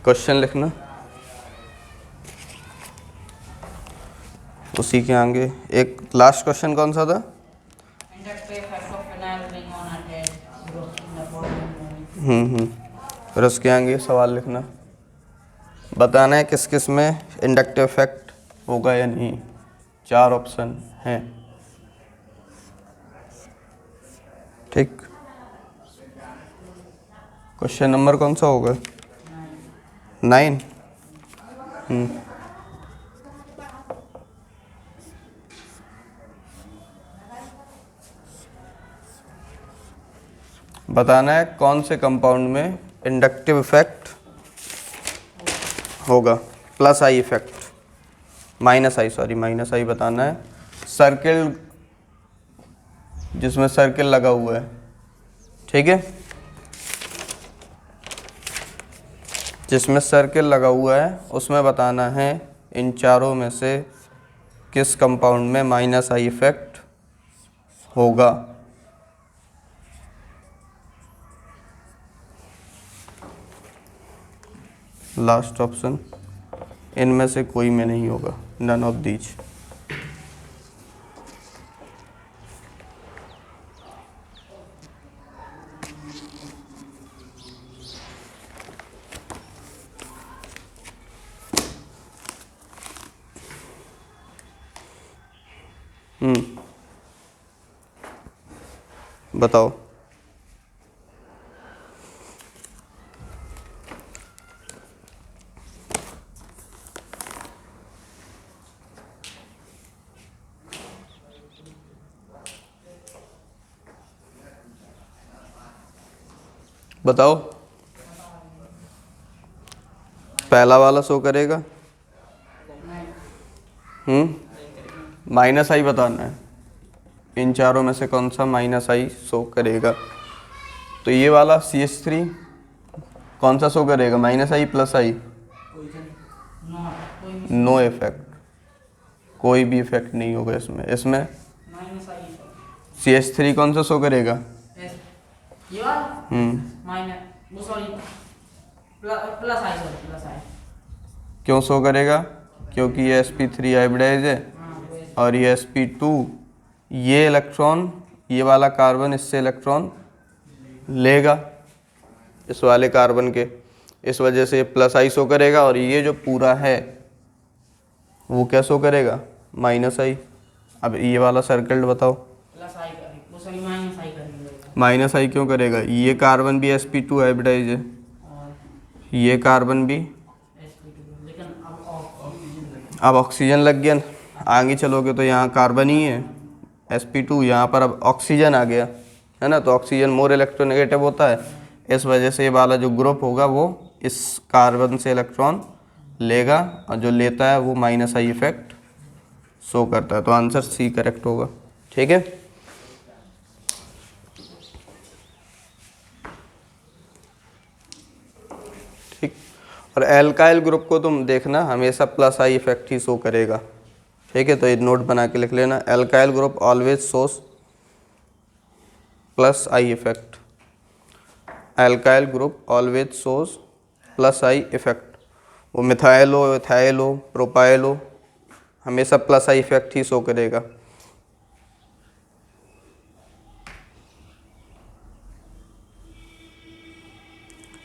Question लिखना, उसी के आगे एक लास्ट क्वेश्चन कौन सा था? फिर उसके आगे सवाल लिखना, बताना है किस किस में इंडक्टिव इफेक्ट होगा या नहीं। 4 ऑप्शन हैं, ठीक। क्वेश्चन नंबर कौन सा होगा? 9। बताना है कौन से कंपाउंड में इंडक्टिव इफेक्ट होगा, प्लस आई इफेक्ट, माइनस आई बताना है। सर्किल, जिसमें सर्किल लगा हुआ है, ठीक है, जिसमें सर्किल लगा हुआ है उसमें बताना है इन चारों में से किस कंपाउंड में माइनस आई इफेक्ट होगा। लास्ट ऑप्शन, इनमें से कोई में नहीं होगा, नन ऑफ दीज। बताओ। बताओ, पहला वाला शो करेगा। माइनस आई बताना है, इन चारों में से कौन सा माइनस आई शो करेगा। तो ये वाला CH3 कौन सा शो करेगा, माइनस आई प्लस आई? नो इफेक्ट, कोई भी इफेक्ट नहीं होगा इसमें। इसमें CH3 कौन सा शो करेगा? क्यों शो करेगा? क्योंकि ये sp3 हाइब्रिडाइज है और ये sp2, ये इलेक्ट्रॉन, ये वाला कार्बन इससे इलेक्ट्रॉन लेगा इस वाले कार्बन के, इस वजह से प्लस आई शो करेगा। और ये जो पूरा है वो क्या शो करेगा, माइनस आई। अब ये वाला सर्कल बताओ, माइनस आई क्यों करेगा? ये कार्बन भी sp2 हाइब्रिडाइज है, ये कार्बन भी, अब ऑक्सीजन लग गया, आगे चलोगे तो यहाँ कार्बन ही है sp2, यहाँ पर अब ऑक्सीजन आ गया है ना, तो ऑक्सीजन मोर इलेक्ट्रोनेगेटिव होता है, इस वजह से ये वाला जो ग्रुप होगा वो इस कार्बन से इलेक्ट्रॉन लेगा और जो लेता है वो माइनस आई इफेक्ट शो करता है। तो आंसर C करेक्ट होगा, ठीक है। ठीक, और एल्काइल ग्रुप को तुम देखना हमेशा plus I effect he show करेगा, ठीक है। तो ये नोट बना के लिख लेना, alkyl group always shows plus I effect, alkyl group always shows plus I effect. वो मिथाइल हो, इथाइल हो, प्रोपाइल हो, हमेशा plus I effect he show करेगा।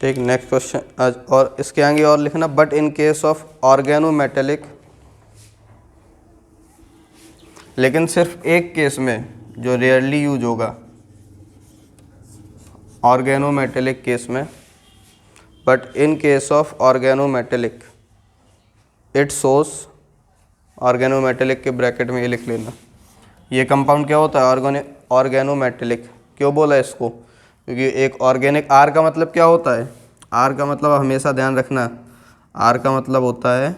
ठीक, नेक्स्ट क्वेश्चन आज, और इसके आगे और लिखना, but in case of organometallic, लेकिन सिर्फ एक केस में जो रेयरली यूज होगा ऑर्गेनोमेटेलिक केस में, but in case of organometallic it shows, organometallic के ब्रैकेट में ये लिख लेना। ये कंपाउंड क्या होता है, ऑर्गेनोमेटेलिक। क्यों बोला इसको? क्योंकि एक ऑर्गेनिक, आर का मतलब क्या होता है, आर का मतलब हमेशा ध्यान रखना, आर का मतलब होता है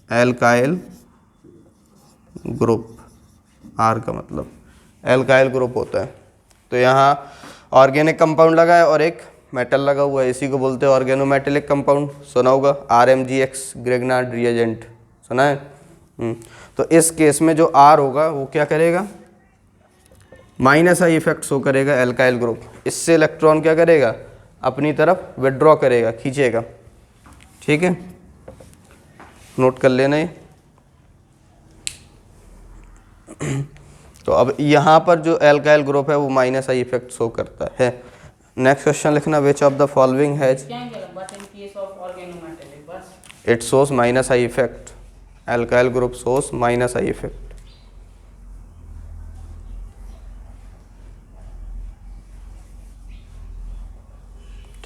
एल्काइल ग्रुप, आर का मतलब एल्काइल ग्रुप होता है। तो यहाँ ऑर्गेनिक कंपाउंड लगा है और एक मेटल लगा हुआ है, इसी को बोलते हैं ऑर्गेनोमेटेलिक कंपाउंड। सुना होगा RMGX ग्रेगनार्ड रिएजेंट, सुना है। तो इस केस में जो आर होगा वो क्या करेगा, माइनस आई इफेक्ट शो करेगा एल्काइल ग्रुप, इससे इलेक्ट्रॉन क्या करेगा, अपनी तरफ विड्रॉ करेगा, खींचेगा। ठीक है, नोट कर लेना ये। तो अब यहाँ पर जो एल्काइल ग्रुप है वो माइनस आई इफेक्ट शो करता है। नेक्स्ट क्वेश्चन लिखना, which of the following has it shows minus I effect. Alkyl group shows minus I effect.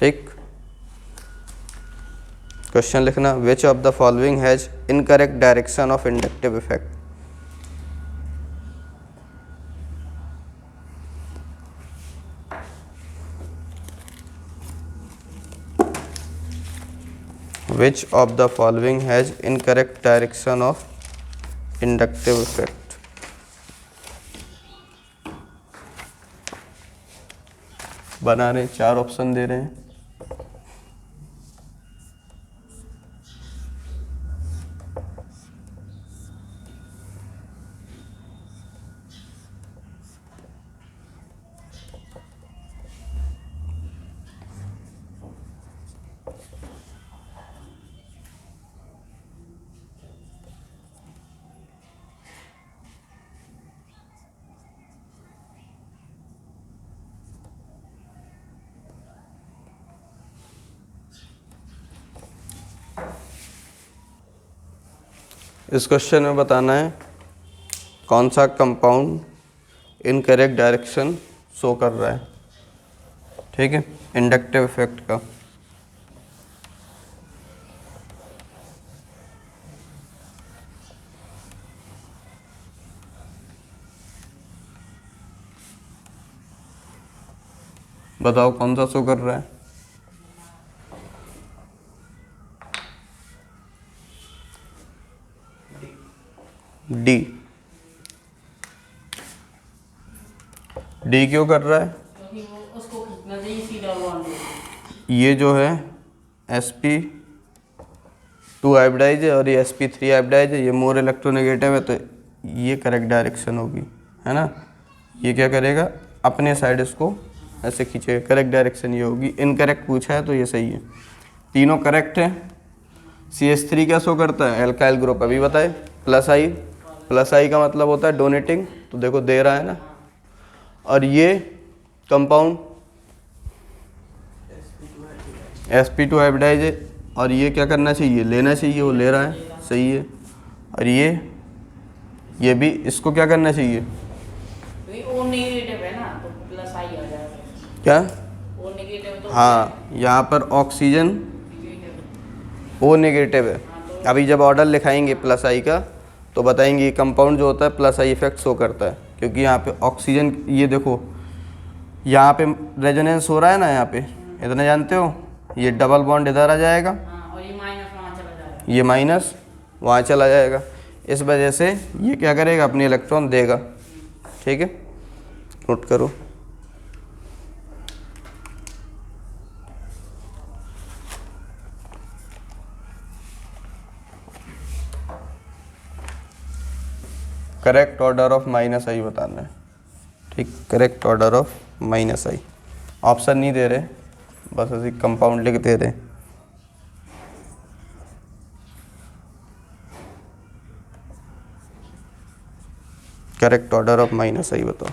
ठीक, क्वेश्चन लिखना, which of the following has incorrect direction of inductive effect. Which of the following has incorrect direction of inductive effect? बना रहे, 4 option दे रहे हैं। इस question में बताना है कौन सा कंपाउंड इनकरेक्ट डायरेक्शन शो कर रहा है। ठीक है, इंडक्टिव इफेक्ट का। बताओ कौन सा शो कर रहा है। डी। डी क्यों कर रहा है? क्योंकि वो उसको खींचना चाहिए सीधा बॉन्ड। ये जो है sp2 हाइब्रिडाइज है और ये sp3 हाइब्रिडाइज है, ये मोर इलेक्ट्रोनेगेटिव है, तो ये करेक्ट डायरेक्शन होगी, है ना। ये क्या करेगा, अपने साइड इसको ऐसे खींचेगा, करेक्ट डायरेक्शन ये होगी। इनकरेक्ट पूछा है तो ये सही है, तीनों करेक्ट है। CH3 क्या शो करता है, एल्काइल ग्रुप अभी बताए, प्लस आई। प्लस आई का मतलब होता है डोनेटिंग, तो देखो दे रहा है ना। और ये कंपाउंड sp2 हाइब्रिडाइज है, और ये क्या करना चाहिए, लेना चाहिए, वो ले रहा है, सही है। और ये भी इसको क्या करना चाहिए, ओ नेगेटिव है ना, तो प्लस आई आ जाएगा। क्या, ओ नेगेटिव तो हाँ, यहाँ पर ऑक्सीजन ओ नेगेटिव है। अभी जब ऑर्डर लिखाएंगे प्लस आई का तो बताएंगे ये कंपाउंड जो होता है प्लस आई इफेक्ट शो करता है, क्योंकि यहाँ पे ऑक्सीजन, ये देखो यहाँ पे रेजोनेंस हो रहा है ना, यहाँ पे इतना जानते हो, ये डबल बॉन्ड इधर आ जाएगा, और ये माइनस वहाँ चला जाएगा, ये माइनस वहाँ चला जाएगा। इस वजह से ये क्या करेगा, अपने इलेक्ट्रॉन देगा। ठीक है, नोट करो। करेक्ट ऑर्डर ऑफ माइनस आई बताना है। ठीक, correct order of minus I. Option नहीं दे रहे, बस ऐसे कंपाउंड लिख दे रहे। करेक्ट ऑर्डर ऑफ माइनस आई बताओ।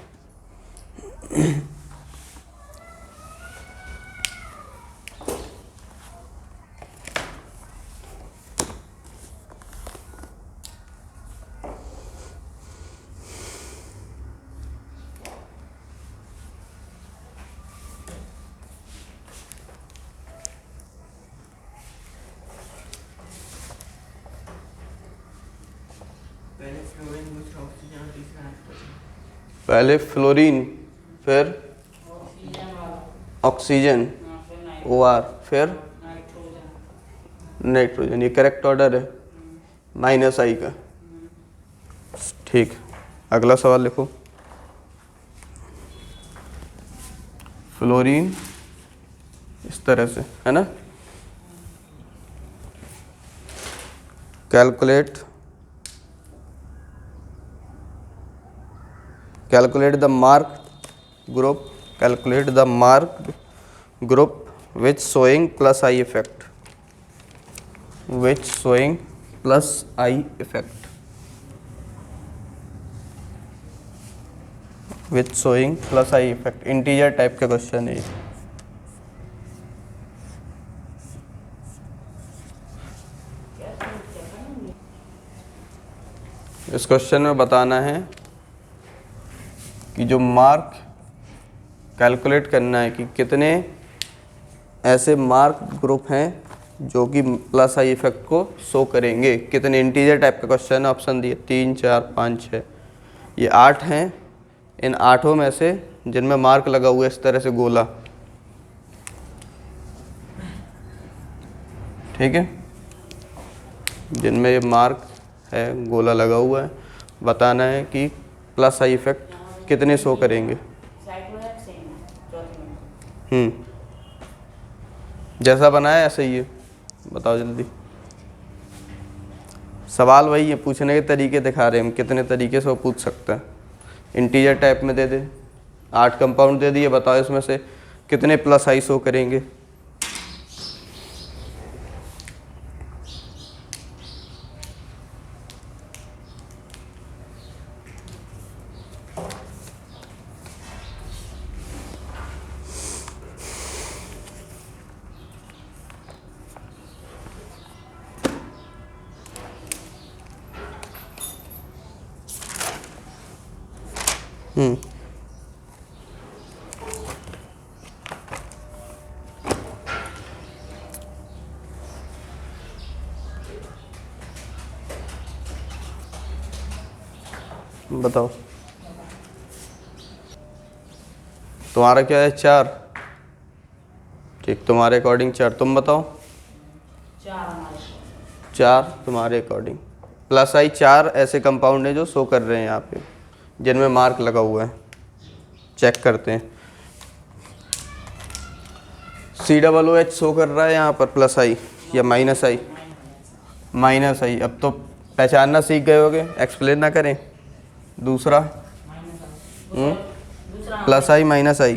पहले फ्लोरीन, फिर ऑक्सीजन, OR, फिर नाइट्रोजन। ये करेक्ट ऑर्डर है माइनस आई का। ठीक, अगला सवाल लिखो। फ्लोरीन इस तरह से है ना, calculate the marked group which showing plus I effect। Which showing plus I effect, which showing plus I effect, integer type का क्वेश्चन है। इस क्वेश्चन में बताना है कि जो मार्क कैलकुलेट करना है कि कितने ऐसे मार्क ग्रुप हैं जो कि प्लस आई इफेक्ट को शो करेंगे, कितने इंटीजर टाइप का क्वेश्चन है। ऑप्शन दिए 3, 4, 5, 6, ये 8 हैं। इन 8 में से जिनमें मार्क लगा हुआ है इस तरह से गोला, ठीक है, जिनमें ये मार्क है, गोला लगा हुआ है, बताना है कि प्लस आई इफेक्ट कितने शो करेंगे। जैसा बनाया ऐसे ही है, बताओ जल्दी। सवाल वही है, पूछने के तरीके दिखा रहे हैं हम, कितने तरीके से वो पूछ सकते हैं। इंटीजर टाइप में दे दे, 8 कंपाउंड दे दिए, बताओ इसमें से कितने प्लस आई शो करेंगे। बताओ, तुम्हारा क्या है? 4, ठीक, तुम्हारे अकॉर्डिंग 4। तुम बताओ। 4 तुम्हारे अकॉर्डिंग। प्लस आई 4 ऐसे कंपाउंड है जो शो कर रहे हैं यहाँ पे, जिनमें मार्क लगा हुआ है। चेक करते हैं। COOH शो कर रहा है यहाँ पर प्लस आई या माइनस आई? माइनस आई। अब तो पहचानना सीख गए होगे, एक्सप्लेन ना करें। दूसरा प्लस आई माइनस आई,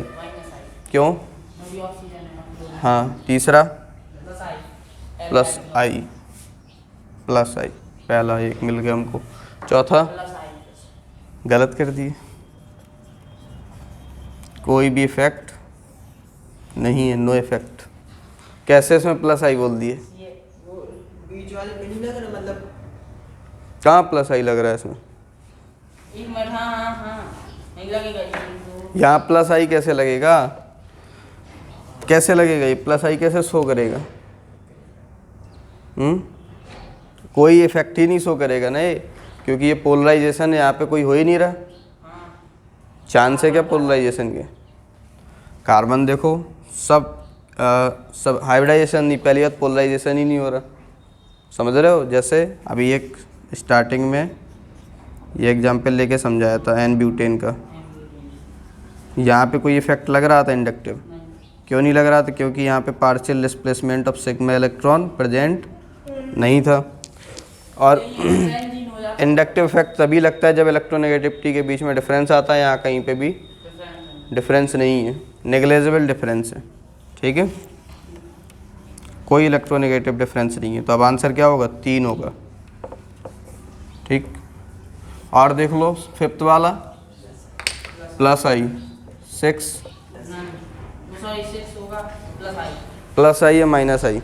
क्यों? हाँ। तीसरा प्लस आई, प्लस आई, पहला एक मिल गया हमको। चौथा गलत कर दिए, कोई भी इफेक्ट नहीं है, नो इफेक्ट। कैसे इसमें प्लस आई बोल दिए? बीच वाले में नहीं लग रहा, मतलब कहाँ प्लस आई लग रहा है इसमें? नहीं लगेगा यहाँ प्लस आई कैसे लगेगा? कैसे लगेगा ये प्लस आई? कैसे शो करेगा? कोई इफेक्ट ही नहीं शो करेगा ना ये, क्योंकि ये पोलराइजेशन यहाँ पे कोई हो ही नहीं रहा। चांस है क्या पोलराइजेशन के? कार्बन देखो, सब हाइब्रिडाइजेशन नहीं, पहली बात पोलराइजेशन ही नहीं हो रहा। समझ रहे हो? जैसे अभी एक स्टार्टिंग में ये एग्जांपल लेके समझाया था एन ब्यूटेन का, यहाँ पे कोई इफेक्ट लग रहा था इंडक्टिव? क्यों नहीं लग रहा था? क्योंकि यहाँ पे partial displacement of sigma electron present नहीं था। और इंडक्टिव इफेक्ट तभी लगता है जब इलेक्ट्रोनेगेटिविटी के बीच में डिफरेंस आता है। यहाँ कहीं पे भी डिफरेंस नहीं है, नेग्लिजिबल डिफरेंस है, ठीक है, कोई इलेक्ट्रोनेगेटिव डिफरेंस नहीं है। तो अब आंसर क्या होगा? 3 होगा, ठीक। और देख लो फिफ्थ वाला, प्लस आई 6, प्लस आई या माइनस आई?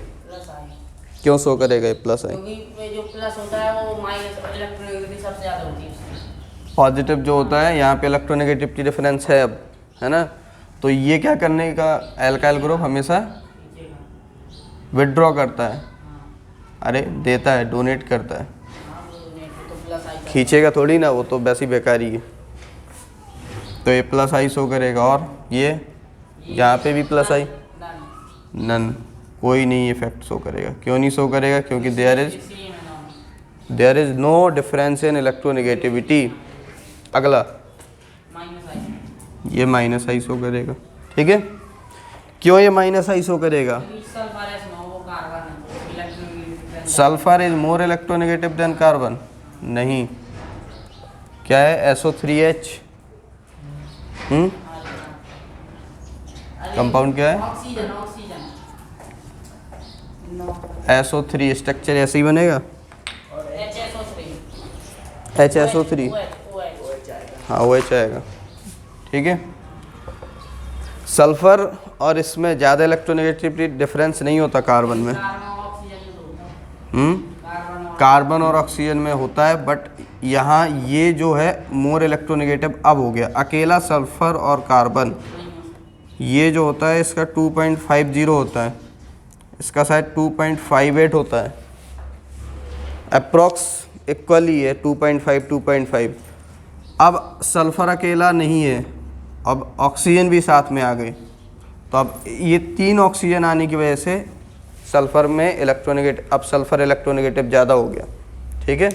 क्यों शो करेगा ये प्लस आई? क्योंकि जो प्लस होता है वो माइनस इलेक्ट्रोनेगेटिविटी सबसे ज़्यादा होती है। पॉजिटिव जो होता है यहाँ पे इलेक्ट्रोनेगेटिविटी डिफरेंस है अब, है ना? तो ये क्या करने का, एल्काइल ग्रुप हमेशा विड्रॉ करता है, अरे देता है, डोनेट करता है, खींचेगा थोड़ी ना, वो तो वैसे ही बेकारी है। तो ये प्लस आई शो करेगा। और ये यहाँ पे भी प्लस आई, नन, कोई नहीं इफेक्ट शो करेगा। क्यों नहीं शो करेगा? क्योंकि there is no difference in electronegativity. अगला ये माइनस आई शो करेगा, ठीक है। क्यों ये माइनस आई शो करेगा? Sulphur is more electronegative than carbon. नहीं, क्या है? SO3H कंपाउंड क्या है? SO3 स्ट्रक्चर ऐसे ही बनेगा, HSO3, हाँ OH आएगा। ठीक है, सल्फर और इसमें ज़्यादा इलेक्ट्रोनेगेटिविटी डिफरेंस नहीं होता कार्बन में। कार्बन और ऑक्सीजन में होता है, बट यहाँ ये जो है मोर इलेक्ट्रोनेगेटिव अब हो गया। अकेला सल्फर और कार्बन ये जो होता है इसका 2.50 होता है, इसका शायद 2.58 होता है, अप्रॉक्स इक्वल ही है 2.5। अब सल्फर अकेला नहीं है, अब ऑक्सीजन भी साथ में आ गई, तो अब ये 3 ऑक्सीजन आने की वजह से सल्फर में इलेक्ट्रोनेगेटिव, अब सल्फर इलेक्ट्रोनेगेटिव ज़्यादा हो गया। ठीक है,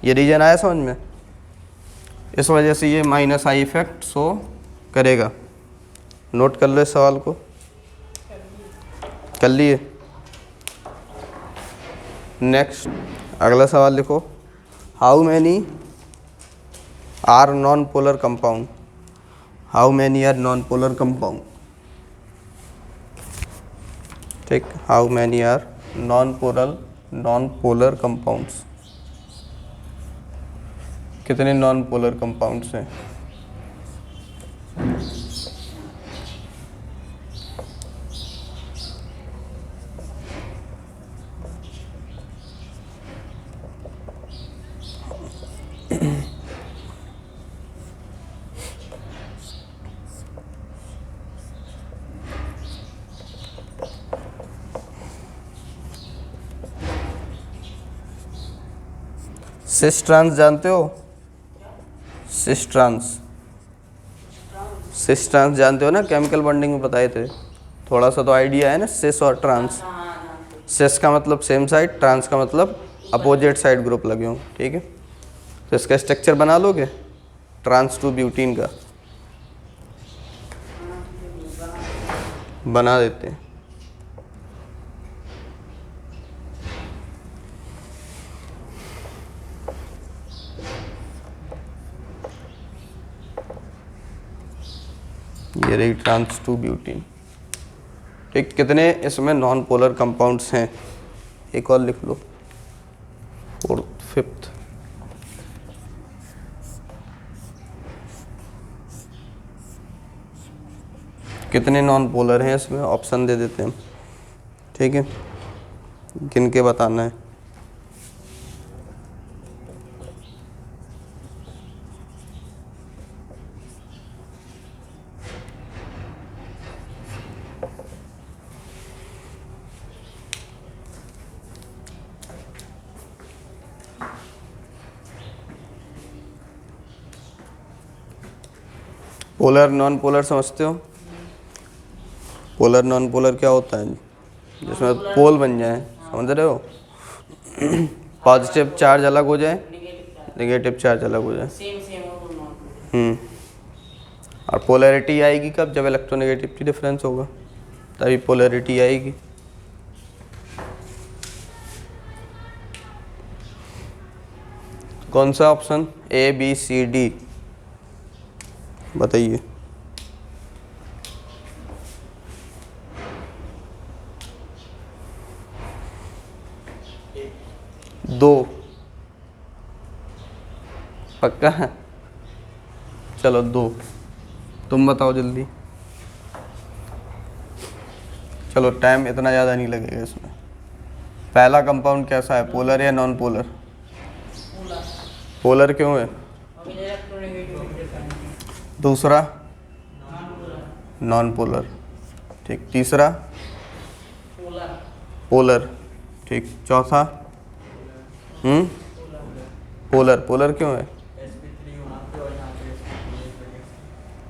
ये रीजन आया समझ में, इस वजह से ये -I इफेक्ट शो करेगा। नोट कर लो इस सवाल को, कर लिए। नेक्स्ट अगला सवाल लिखो, how many are non polar compound, how many are non polar compound. ठीक, how many are non polar compounds, कितने नॉन पोलर कंपाउंड्स हैं। सिस ट्रांस जानते हो, सिस ट्रांस जानते हो ना, केमिकल बॉन्डिंग में बताए थे, थोड़ा सा तो आइडिया है ना। सिस और ट्रांस, सिस का मतलब सेम साइड, ट्रांस का मतलब अपोजिट साइड ग्रुप लगे हों। ठीक है, तो इसका स्ट्रक्चर बना लोगे, ट्रांस 2 ब्यूटीन का बना देते हैं। ये रही ट्रांस 2 ब्यूटीन। ठीक, कितने इसमें नॉन पोलर कंपाउंड्स हैं, एक और लिख लो, 4th 5th। कितने नॉन पोलर हैं इसमें, ऑप्शन दे देते हैं। ठीक है, गिन के बताना है। पोलर नॉन पोलर समझते हो, पोलर नॉन पोलर क्या होता है, जिसमें पोल बन जाए, समझ रहे हो, पॉजिटिव चार्ज अलग हो जाए, नेगेटिव चार्ज अलग हो जाए। और पोलैरिटी आएगी कब, जब इलेक्ट्रोनेगेटिविटी डिफरेंस होगा, तभी पोलैरिटी आएगी। कौन सा option, A B C D बताइए। दो, पक्का, चलो 2, तुम बताओ जल्दी। चलो टाइम इतना ज़्यादा नहीं लगेगा इसमें। पहला कंपाउंड कैसा है, पोलर या नॉन पोलर। पोलर क्यों है, दूसरा नॉन पोलर। ठीक, तीसरा पोलर। ठीक, चौथा पोलर। पोलर क्यों है,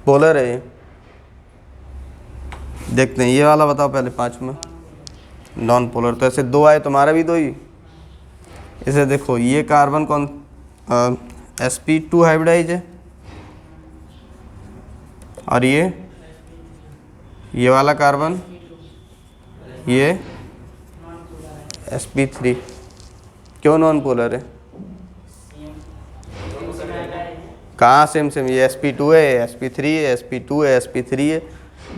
पोलर है ये। देखते हैं ये वाला, बताओ पहले 5 में नॉन पोलर। तो ऐसे 2 आए, तुम्हारा भी 2 ही। इसे देखो, ये कार्बन कौन, sp2 हाइब्रिडाइज है, और ये वाला कार्बन, ये sp3। क्यों नॉन पोलर है, कहाँ सेम, ये sp2 है, sp3 है, sp2 है, sp3 है।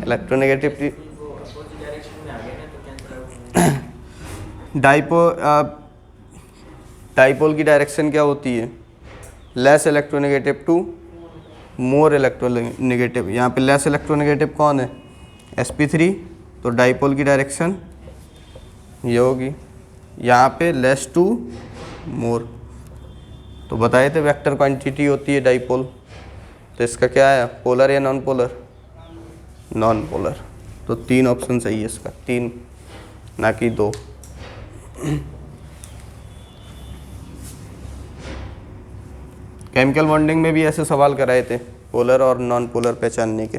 इलेक्ट्रोनेगेटिविटी डाइपोल की डायरेक्शन क्या होती है? Less electronegative to more electronegative. यहाँ पे लेस इलेक्ट्रोनेगेटिव कौन है? sp3, तो डाइपोल की डायरेक्शन ये होगी। यहाँ पे लेस टू मोर, तो बताए थे वेक्टर क्वांटिटी होती है डाइपोल। तो इसका क्या है, पोलर या नॉन पोलर? Non polar. तो 3 ऑप्शन सही है इसका, 3 ना कि 2। केमिकल बॉन्डिंग में भी ऐसे सवाल कराए थे, पोलर और नॉन पोलर पहचानने के।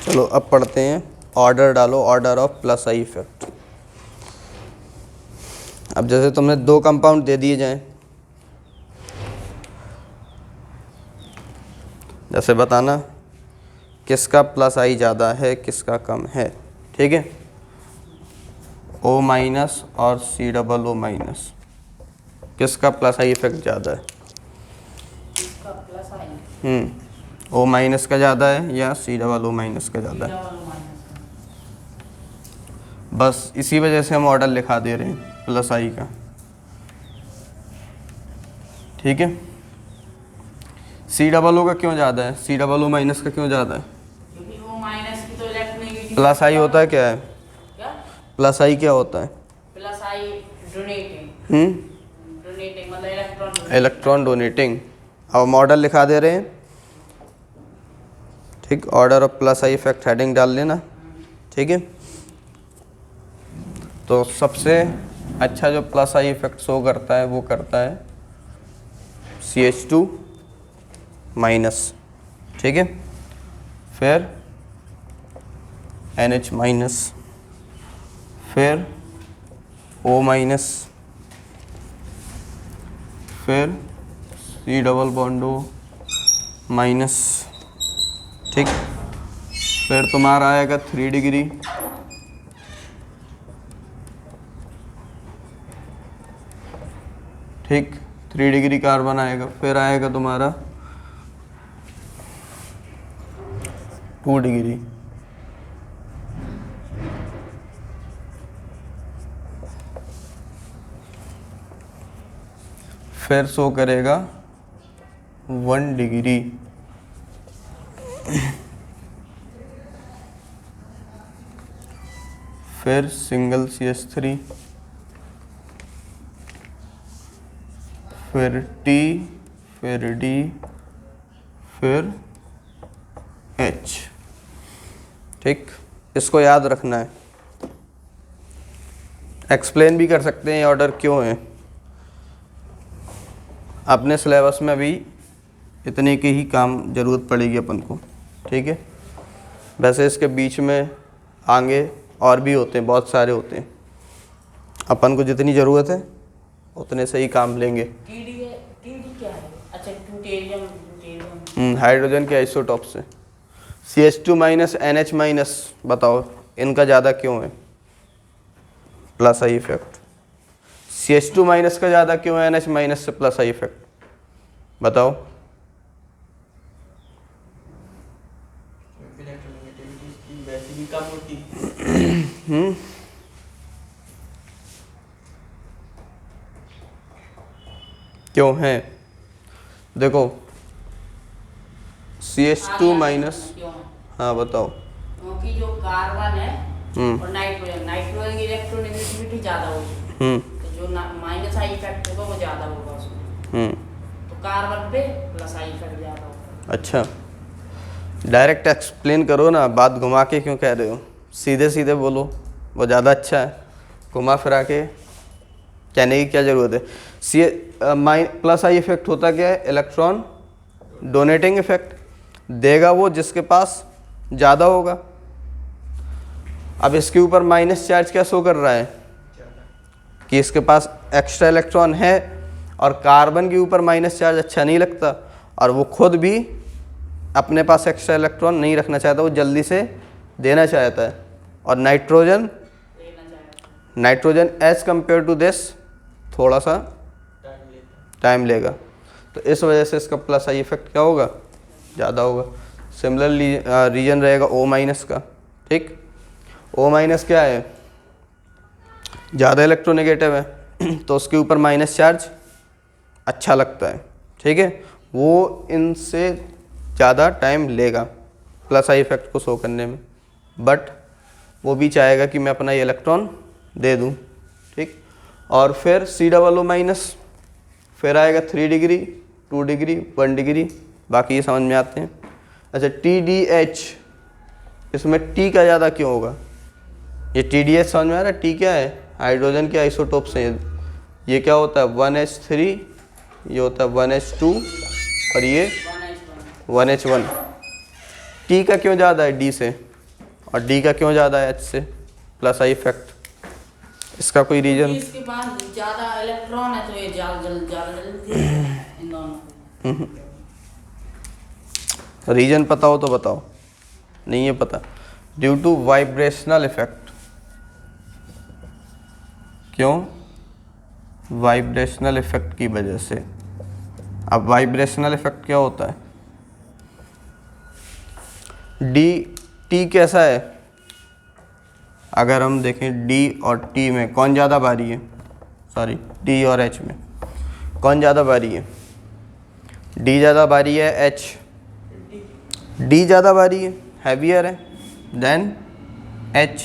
चलो अब पढ़ते हैं, ऑर्डर डालो, order of plus I effect. अब जैसे तुमने 2 कंपाउंड दे दिए जाएं, जैसे बताना किसका प्लस आई ज़्यादा है, किसका कम है, ठीक है। O माइनस और COO माइनस, किसका प्लस आई इफेक्ट ज़्यादा है? इसका प्लस आई O माइनस का ज़्यादा है या COO माइनस का ज़्यादा है? डबल माइनस का। बस इसी वजह से हम ऑर्डर लिखा दे रहे हैं प्लस आई का, ठीक है। COO का क्यों ज़्यादा है, COO माइनस का क्यों ज़्यादा है? क्योंकि वो माइनस की तो इलेक्ट्रोनेगेटिव। प्लस आई होता है क्या है? क्या? प्लस आई क्या होता है? प्लस आई डोनेटिंग। डोनेटिंग मतलब इलेक्ट्रॉन। Electron donating. अब हम ऑर्डर लिखा दे रहे हैं, ठीक। Order of plus I effect heading डाल लेना, ठीक है। तो सबसे अच्छा जो प्लस आई इफेक्ट शो करता है वो करता है CH2 माइनस, ठीक है। फिर NH माइनस, फिर O माइनस, फिर C double bond O minus, ठीक। फिर तुम्हारा आएगा 3 डिग्री, ठीक। 3 डिग्री कार्बन आएगा। फिर आएगा तुम्हारा 2 डिग्री, फिर शो करेगा 1 डिग्री, फिर सिंगल CH3, फिर T, फिर D, फिर H, ठीक। इसको याद रखना है। एक्सप्लेन भी कर सकते हैं ये ऑर्डर क्यों है। अपने सिलेबस में अभी इतने की ही काम ज़रूरत पड़ेगी अपन को, ठीक है। वैसे इसके बीच में आगे और भी होते हैं, बहुत सारे होते हैं। अपन को जितनी ज़रूरत है उतने से ही काम लेंगे। टीडी है, टीडी क्या है? अच्छा ड्यूटेरियम। हाइड्रोजन के आइसोटॉप से। CH2 माइनस NH माइनस, बताओ इनका ज़्यादा क्यों है plus I effect? CH2 minus का ज़्यादा क्यों है NH माइनस से प्लस आई इफेक्ट, बताओ। इलेक्ट्रोनेगेटिविटी इसकी वैसे भी कम होती है। क्यों है? देखो CH2 माइनस, क्यों? हाँ बताओ। क्योंकि जो कार्बन है और नाइट्रोजन की इलेक्ट्रोनेगेटिविटी ज़्यादा होगी। तो जो माइनस आई इफेक्ट होगा वो ज़्यादा होगा उसमें। तो कार्बन पे प्लस आई इफेक्ट ज़्यादा होगा। अच्छा, डायरेक्ट एक्सप्लेन करो ना, बात घुमा के क्यों कह रहे हो? सीधे सीधे बोलो, वो ज़्यादा अच्छा है। घुमा फिरा के कहने की क्या ज़रूरत है? प्लस आई इफेक्ट होता क्या है? इलेक्ट्रॉन डोनेटिंग इफेक्ट देगा वो जिसके पास ज़्यादा होगा। अब इसके ऊपर माइनस चार्ज क्या शो कर रहा है कि इसके पास एक्स्ट्रा इलेक्ट्रॉन है, और कार्बन के ऊपर माइनस चार्ज अच्छा नहीं लगता, और वो खुद भी अपने पास एक्स्ट्रा इलेक्ट्रॉन नहीं रखना चाहता, वो जल्दी से देना चाहता है। और nitrogen as compare to this थोड़ा सा टाइम लेगा। तो इस वजह से इसका प्लस आई इफेक्ट क्या होगा? ज़्यादा होगा। सिमिलर रीजन रहेगा O माइनस का। ठीक, O माइनस क्या है, ज़्यादा इलेक्ट्रोनेगेटिव है तो उसके ऊपर माइनस चार्ज अच्छा लगता है। ठीक है, वो इनसे ज़्यादा टाइम लेगा प्लस आई इफेक्ट को शो करने में, बट वो भी चाहेगा कि मैं अपना ये इलेक्ट्रॉन दे दूँ। ठीक, और फिर C माइनस, फिर आएगा 3 डिग्री, 2 डिग्री, 1 डिग्री, बाकी ये समझ में आते हैं। अच्छा, TDH, इसमें T का ज़्यादा क्यों होगा, ये TDH समझ में आ रहा है। T क्या है, हाइड्रोजन के आइसोटोप्स हैं। ये क्या होता है 1H3, ये होता है 1H2 और ये 1H1। T का क्यों ज़्यादा है D से, और D का क्यों ज़्यादा है H से, प्लस आई इफेक्ट, इसका कोई रीजन? इसके पास ज्यादा इलेक्ट्रॉन है तो ये ज्यादा जल्दी इन दोनों। रीजन पता हो तो बताओ, नहीं है पता। Due to vibrational effect. क्यों, वाइब्रेशनल इफेक्ट की वजह से। अब वाइब्रेशनल इफेक्ट क्या होता है, T कैसा है, अगर हम देखें D और T में कौन ज़्यादा भारी है, सॉरी D और H में कौन ज़्यादा भारी है, D ज़्यादा भारी है, D ज़्यादा भारी है, हैवियर है देन H,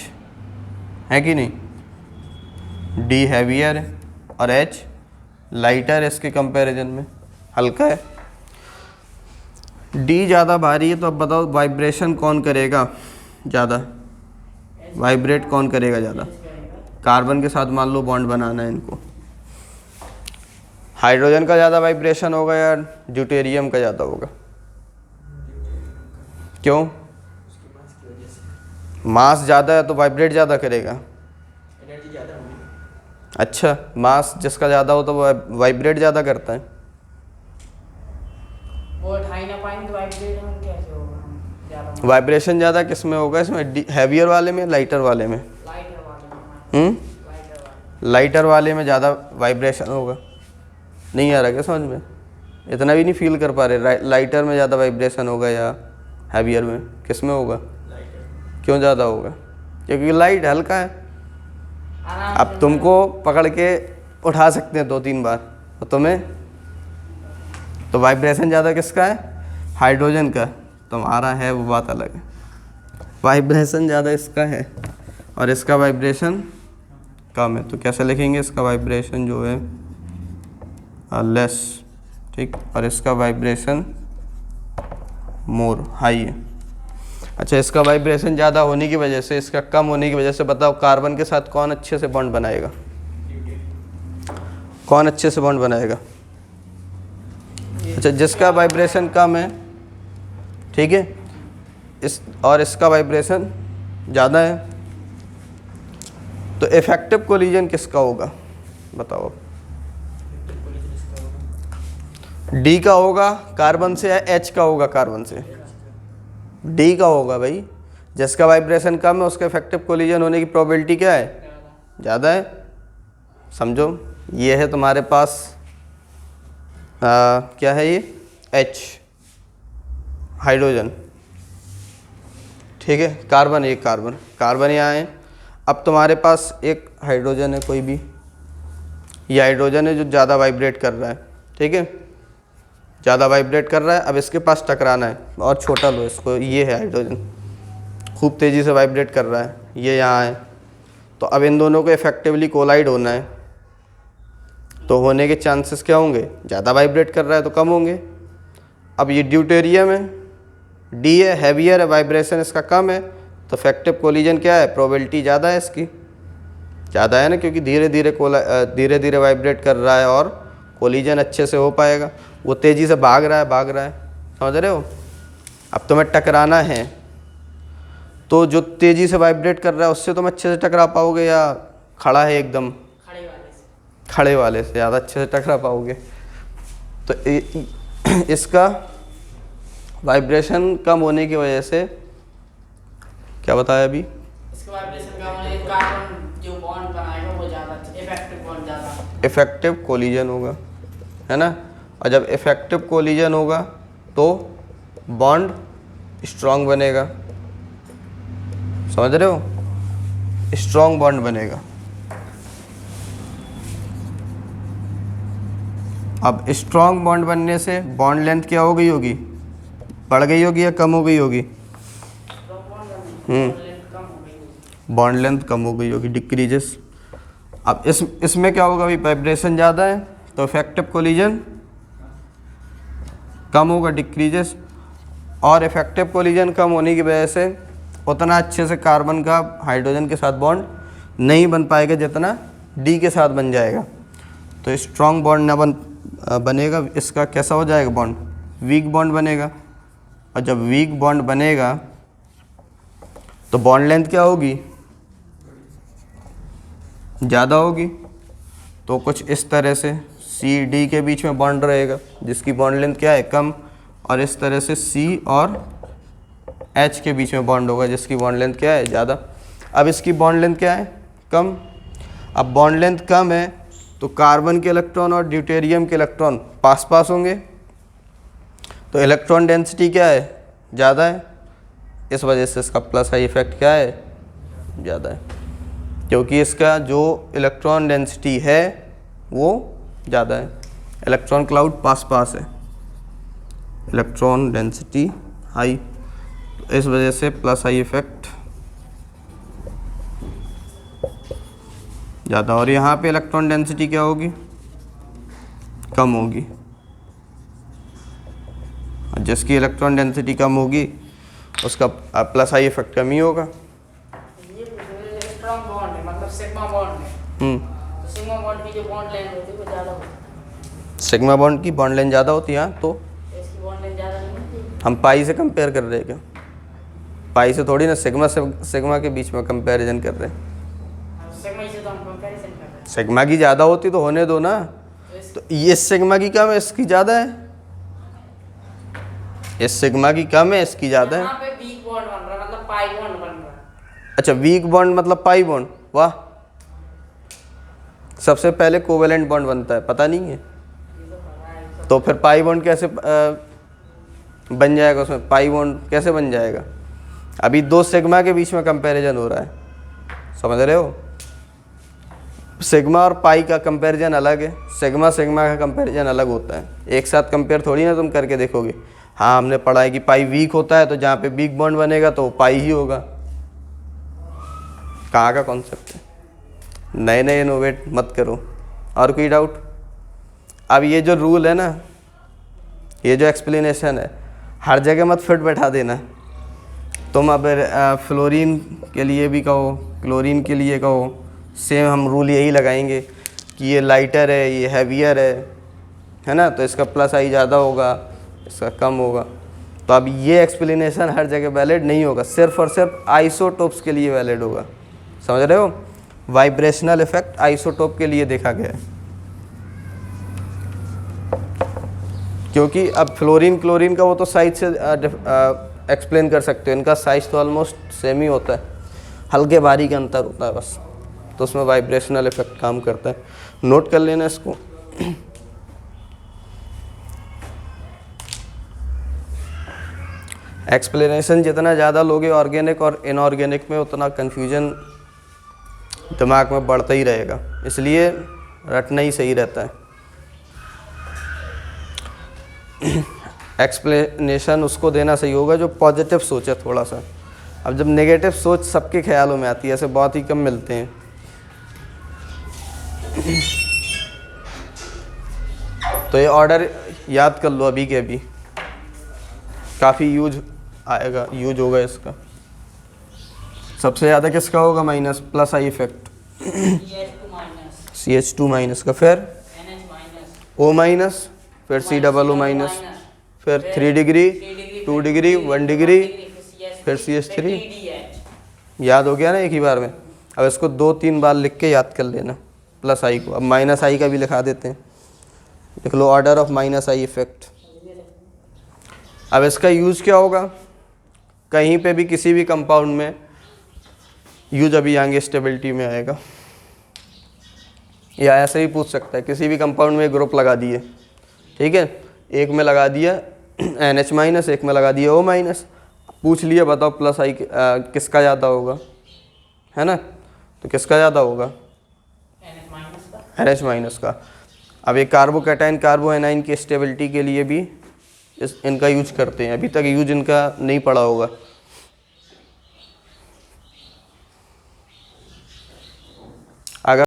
है कि नहीं। D हैवियर है और H लाइटर है इसके कंपैरिजन में, हल्का है। D ज़्यादा भारी है तो अब बताओ वाइब्रेशन कौन करेगा ज़्यादा, वाइब्रेट कौन करेगा ज़्यादा, कार्बन के साथ मान लो बॉन्ड बनाना है इनको, हाइड्रोजन का ज़्यादा वाइब्रेशन होगा या ड्यूटेरियम का ज़्यादा होगा। क्यों, मास ज़्यादा है तो वाइब्रेट ज़्यादा करेगा। एनर्जी ज़्यादा होगी। अच्छा, मास जिसका ज़्यादा हो तो वो वाइब्रेट ज़्यादा करता है। वो उठाई ना पाएंगे तो वाइब्रेट में कैसे होगा, ज्यादा वाइब्रेशन ज़्यादा किस में होगा, इसमें हैवियर वाले में, लाइटर वाले में। लाइटर वाले में, लाइटर वाले लाइटर वाले में ज़्यादा वाइब्रेशन होगा। नहीं आ रहा क्या समझ में, इतना भी नहीं फील कर पा रहे, लाइटर में ज़्यादा वाइब्रेशन होगा या हैवियर में, किस में होगा, क्यों ज़्यादा होगा, क्योंकि लाइट हल्का है। आराम अब तुमको पकड़ के उठा सकते हैं 2-3 बार, और तुम्हें तो वाइब्रेशन ज़्यादा किसका है, हाइड्रोजन का, तुम्हारा है वो बात अलग है। वाइब्रेशन ज़्यादा इसका है और इसका वाइब्रेशन कम है, तो कैसे लिखेंगे, इसका वाइब्रेशन जो है लेस, ठीक, और इसका वाइब्रेशन मोर, हाई है। अच्छा, इसका वाइब्रेशन ज़्यादा होने की वजह से, इसका कम होने की वजह से बताओ कार्बन के साथ कौन अच्छे से बॉन्ड बनाएगा, कौन अच्छे से बॉन्ड बनाएगा। अच्छा, जिसका वाइब्रेशन कम है, ठीक है, इस और इसका वाइब्रेशन ज़्यादा है, तो इफेक्टिव कोलिजन किसका होगा बताओ। डी का होगा कार्बन से या एच का होगा कार्बन से, डी का होगा भाई। जिसका वाइब्रेशन कम है उसका इफेक्टिव कोलिजन होने की प्रोबेबिलिटी क्या है, ज़्यादा है। समझो, ये है तुम्हारे पास क्या है, ये H हाइड्रोजन, ठीक है, कार्बन, एक कार्बन, कार्बन यहाँ है। अब तुम्हारे पास एक हाइड्रोजन है कोई भी, ये हाइड्रोजन है जो ज़्यादा वाइब्रेट कर रहा है, ठीक है, ज़्यादा वाइब्रेट कर रहा है। अब इसके पास टकराना है, और छोटा लो इसको, ये है हाइड्रोजन, खूब तेज़ी से वाइब्रेट कर रहा है, ये यहाँ है। तो अब इन दोनों को इफेक्टिवली कोलाइड होना है, तो होने के चांसेस क्या होंगे, ज़्यादा वाइब्रेट कर रहा है तो कम होंगे। अब ये ड्यूटेरियम है, डी है, हैवियर है, वाइब्रेशन इसका कम है, तो इफेक्टिव कोलिजन क्या है, प्रोबेबिलिटी ज़्यादा है इसकी, ज़्यादा है ना, क्योंकि धीरे धीरे वाइब्रेट कर रहा है और कोलिजन अच्छे से हो पाएगा। वो तेज़ी से भाग रहा है, समझ रहे हो। अब तुम्हें टकराना है तो जो तेज़ी से वाइब्रेट कर रहा है उससे तुम अच्छे से टकरा पाओगे, या खड़ा है एकदम, खड़े वाले से ज़्यादा अच्छे से टकरा पाओगे। तो इसका वाइब्रेशन कम होने की वजह से, क्या बताया अभी, इसका वाइब्रेशन कम होने के कारण जो बॉन्ड बनाएगा वो ज़्यादा इफेक्टिव बॉन्ड ज़्यादा, इफेक्टिव कोलिजन होगा, है ना। और जब इफेक्टिव कोलिजन होगा तो बॉन्ड स्ट्रॉन्ग बनेगा, समझ रहे हो, स्ट्रॉन्ग बॉन्ड बनेगा। अब स्ट्रॉन्ग बॉन्ड बनने से बॉन्ड लेंथ क्या हो गई होगी, बढ़ गई होगी या कम हो गई होगी? बॉन्ड लेंथ कम हो गई होगी, डिक्रीजेस। अब इसमें क्या होगा, अभी वाइब्रेशन ज़्यादा है तो इफेक्टिव कोलिजन कम होगा, डिक्रीजेस। और इफेक्टिव कोलिजन कम होने की वजह से उतना अच्छे से कार्बन का हाइड्रोजन के साथ बॉन्ड नहीं बन पाएगा जितना डी के साथ बन जाएगा। तो स्ट्रॉन्ग बॉन्ड ना बनेगा, इसका कैसा हो जाएगा बॉन्ड, वीक बॉन्ड बनेगा। और जब वीक बॉन्ड बनेगा तो बॉन्ड लेंथ क्या होगी, ज़्यादा होगी। तो कुछ इस तरह से सी डी के बीच में बॉन्ड रहेगा जिसकी बॉन्ड लेंथ क्या है, कम। और इस तरह से सी और एच के बीच में बॉन्ड होगा जिसकी बॉन्ड लेंथ क्या है, ज़्यादा। अब इसकी बॉन्ड लेंथ क्या है, कम। अब बॉन्ड लेंथ कम है तो कार्बन के इलेक्ट्रॉन और ड्यूटेरियम के इलेक्ट्रॉन पास पास होंगे, तो इलेक्ट्रॉन डेंसिटी क्या है, ज़्यादा है। इस वजह से इसका प्लस आई इफेक्ट क्या है, ज़्यादा है, क्योंकि इसका जो इलेक्ट्रॉन डेंसिटी है वो ज़्यादा है। इलेक्ट्रॉन क्लाउड पास पास है, इलेक्ट्रॉन डेंसिटी हाई, तो इस वजह से प्लस आई इफेक्ट ज़्यादा। और यहाँ पे इलेक्ट्रॉन डेंसिटी क्या होगी, कम होगी। जिसकी इलेक्ट्रॉन डेंसिटी कम होगी उसका प्लस आई इफेक्ट कम ही होगा। ये स्ट्रॉन्ग बॉन्ड है, मतलब सिग्मा बॉन्ड है। तो सिग्मा बॉन्ड की जो बॉन्ड लेंथ होती है वो ज़्यादा होती है। सिग्मा बॉन्ड की बॉन्ड लेंथ ज़्यादा होती है, हाँ। तो इसकी बॉन्ड लेंथ ज़्यादा नहीं होती। हम पाई से कंपेयर कर रहे हैं क्या, पाई से थोड़ी ना, सिग्मा से सिग्मा के बीच में कंपैरिजन कर रहे हैं। सिग्मा से तो हम कंपैरिजन कर रहे हैं। सिग्मा की ज़्यादा होती तो होने दो ना, तो ये सिग्मा की कम है, इसकी ज़्यादा है। इस सिग्मा की कम है, इसकी ज़्यादा है। यहाँ पे वीक बॉन्ड बन रहा है, मतलब पाई बॉन्ड बन रहा है। अच्छा, वीक बॉन्ड मतलब पाई बॉन्ड, वाह। सबसे पहले कोवेलेंट बॉन्ड बनता है, पता नहीं है? तो फिर पाई बॉन्ड कैसे बन जाएगा, उसमें पाई बॉन्ड कैसे बन जाएगा? अभी दो सिग्मा के बीच में कंपैरिजन हो रहा है, समझ रहे हो। सिग्मा और पाई का कंपैरिजन अलग है, सिग्मा सिग्मा का कंपैरिजन अलग होता है। एक साथ कंपेयर थोड़ी ना तुम करके देखोगे। हाँ, हमने पढ़ा है कि पाई वीक होता है, तो जहाँ पे वीक बॉन्ड बनेगा तो पाई ही होगा। कहाँ का कॉन्सेप्ट है, नए नए इनोवेट मत करो। और कोई डाउट? अब ये जो रूल है ना, ये जो एक्सप्लेनेशन है, हर जगह मत फिट बैठा देना। तुम अब फ्लोरीन के लिए भी कहो, क्लोरीन के लिए कहो, सेम हम रूल यही लगाएंगे कि ये लाइटर है, ये हैवियर है ना, तो इसका प्लस आई ज़्यादा होगा, इसका कम होगा। तो अब ये एक्सप्लेनेशन हर जगह वैलिड नहीं होगा, सिर्फ और सिर्फ आइसोटोप्स के लिए वैलिड होगा, समझ रहे हो। वाइब्रेशनल इफेक्ट आइसोटोप के लिए देखा गया है, क्योंकि अब फ्लोरीन क्लोरीन का वो तो साइज से एक्सप्लेन कर सकते हो, इनका साइज तो ऑलमोस्ट सेम ही होता है, हल्के भारी का अंतर होता है बस। तो उसमें वाइब्रेशनल इफेक्ट काम करता है, नोट कर लेना इसको। एक्सप्लेनेशन जितना ज़्यादा लोगे ऑर्गेनिक और इनऑर्गेनिक में, उतना कन्फ्यूजन दिमाग में बढ़ता ही रहेगा, इसलिए रटना ही सही रहता है। एक्सप्लेनेशन उसको देना सही होगा जो पॉजिटिव सोचे थोड़ा सा। अब जब नेगेटिव सोच सबके ख्यालों में आती है, ऐसे बहुत ही कम मिलते हैं। तो ये ऑर्डर याद कर लो अभी के अभी, काफ़ी यूज आएगा, यूज होगा इसका। सबसे ज़्यादा किसका होगा minus, plus I effect, CH2 minus का, फिर O माइनस, फिर COO माइनस, फिर 3 डिग्री, 2 डिग्री, 1 डिग्री, फिर CH3। याद हो गया ना एक ही बार में। अब इसको 2-3 बार लिख के याद कर लेना प्लस आई को। अब माइनस आई का भी लिखा देते हैं, लिख लो order of minus I effect. अब इसका यूज़ क्या होगा, कहीं पे भी किसी भी कंपाउंड में यूज अभी आएंगे स्टेबिलिटी में आएगा, या ऐसे ही पूछ सकता है, किसी भी कंपाउंड में ग्रुप लगा दिए, ठीक है, एक में लगा दिया NH माइनस, एक में लगा दिया O माइनस, पूछ लिया, बताओ प्लस आई किसका ज़्यादा होगा, है ना। तो किसका ज़्यादा होगा, NH माइनस का। NH माइनस का। अब ये कार्बोकैटायन कार्बोएनाइन की स्टेबिलिटी के लिए भी इनका यूज करते हैं, अभी तक यूज इनका नहीं पड़ा होगा।